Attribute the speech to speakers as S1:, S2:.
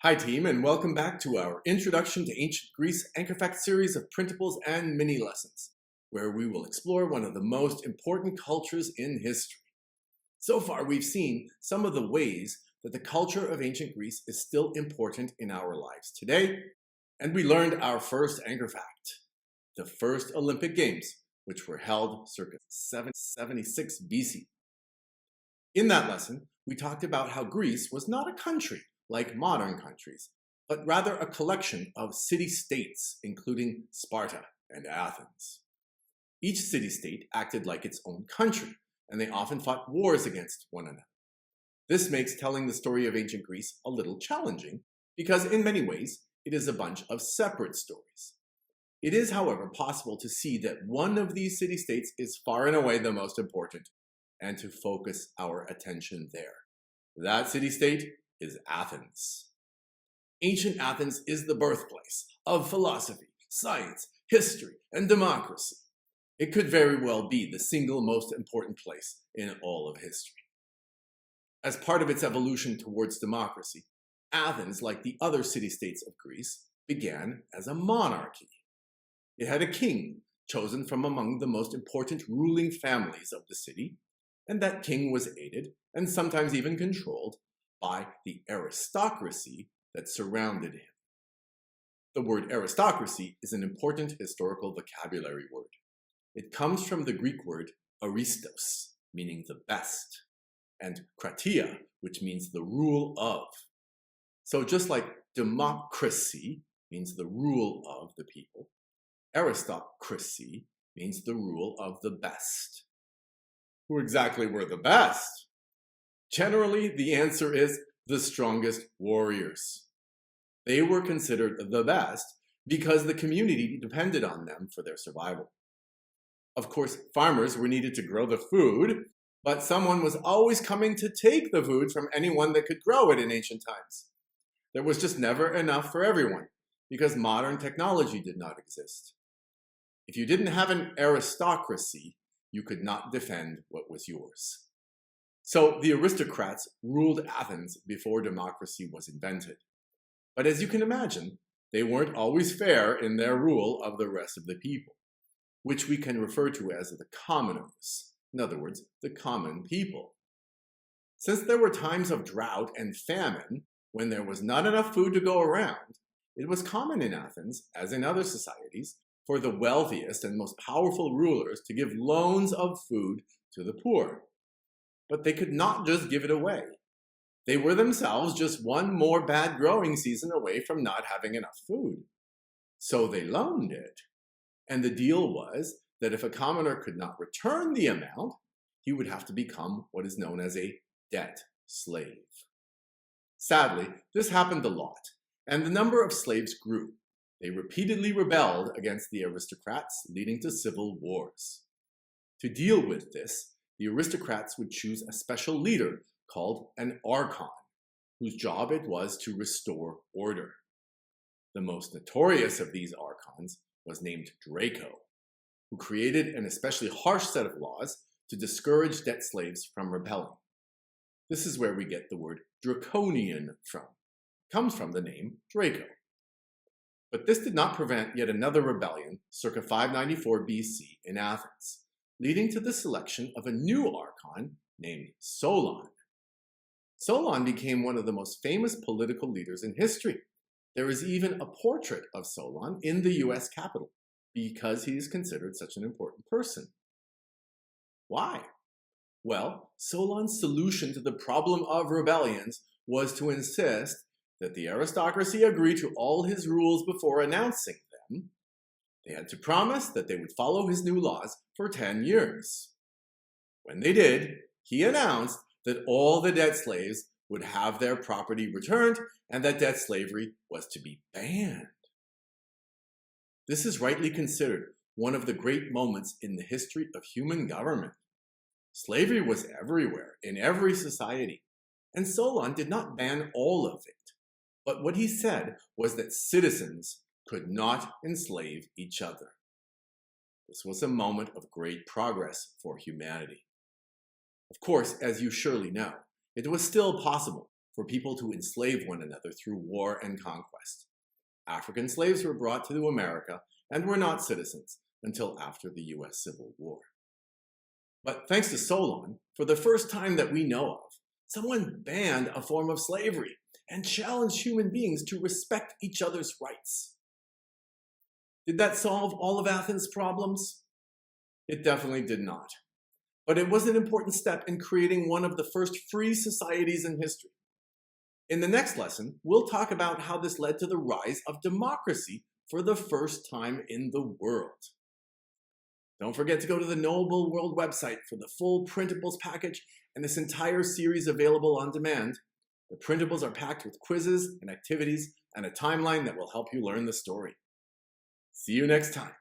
S1: Hi team, and welcome back to our Introduction to Ancient Greece Anchor Fact series of printables and mini lessons, where we will explore one of the most important cultures in history. So far, we've seen some of the ways that the culture of ancient Greece is still important in our lives today, and we learned our first anchor fact, the first Olympic Games, which were held circa 776 BC. In that lesson, we talked about how Greece was not a country like modern countries, but rather a collection of city-states, including Sparta and Athens. Each city-state acted like its own country, and they often fought wars against one another. This makes telling the story of ancient Greece a little challenging, because in many ways, it is a bunch of separate stories. It is, however, possible to see that one of these city-states is far and away the most important, and to focus our attention there. That city-state is Athens. Ancient Athens is the birthplace of philosophy, science, history, and democracy. It could very well be the single most important place in all of history. As part of its evolution towards democracy, Athens, like the other city-states of Greece, began as a monarchy. It had a king chosen from among the most important ruling families of the city, and that king was aided, and sometimes even controlled, by the aristocracy that surrounded him. The word aristocracy is an important historical vocabulary word. It comes from the Greek word aristos, meaning the best, and kratia, which means the rule of. So just like democracy means the rule of the people, aristocracy means the rule of the best. Who exactly were the best? Generally, the answer is the strongest warriors. They were considered the best because the community depended on them for their survival. Of course, farmers were needed to grow the food, but someone was always coming to take the food from anyone that could grow it in ancient times. There was just never enough for everyone because modern technology did not exist. If you didn't have an aristocracy, you could not defend what was yours. So the aristocrats ruled Athens before democracy was invented. But as you can imagine, they weren't always fair in their rule of the rest of the people, which we can refer to as the commoners. In other words, the common people. Since there were times of drought and famine, when there was not enough food to go around, it was common in Athens, as in other societies, for the wealthiest and most powerful rulers to give loans of food to the poor. But they could not just give it away. They were themselves just one more bad growing season away from not having enough food. So they loaned it. And the deal was that if a commoner could not return the amount, he would have to become what is known as a debt slave. Sadly, this happened a lot, and the number of slaves grew. They repeatedly rebelled against the aristocrats, leading to civil wars. To deal with this, the aristocrats would choose a special leader called an archon, whose job it was to restore order. The most notorious of these archons was named Draco, who created an especially harsh set of laws to discourage debt slaves from rebelling. This is where we get the word draconian from. It comes from the name Draco. But this did not prevent yet another rebellion circa 594 BC in Athens, leading to the selection of a new archon named Solon. Solon became one of the most famous political leaders in history. There is even a portrait of Solon in the US Capitol because he is considered such an important person. Why? Well, Solon's solution to the problem of rebellions was to insist that the aristocracy agree to all his rules before announcing them. They had to promise that they would follow his new laws for 10 years. When they did, he announced that all the debt slaves would have their property returned and that debt slavery was to be banned. This is rightly considered one of the great moments in the history of human government. Slavery was everywhere, in every society, and Solon did not ban all of it. But what he said was that citizens could not enslave each other. This was a moment of great progress for humanity. Of course, as you surely know, it was still possible for people to enslave one another through war and conquest. African slaves were brought to America and were not citizens until after the US Civil War. But thanks to Solon, for the first time that we know of, someone banned a form of slavery and challenged human beings to respect each other's rights. Did that solve all of Athens' problems? It definitely did not. But it was an important step in creating one of the first free societies in history. In the next lesson, we'll talk about how this led to the rise of democracy for the first time in the world. Don't forget to go to the Knowable World website for the full printables package and this entire series available on demand. The printables are packed with quizzes and activities and a timeline that will help you learn the story. See you next time.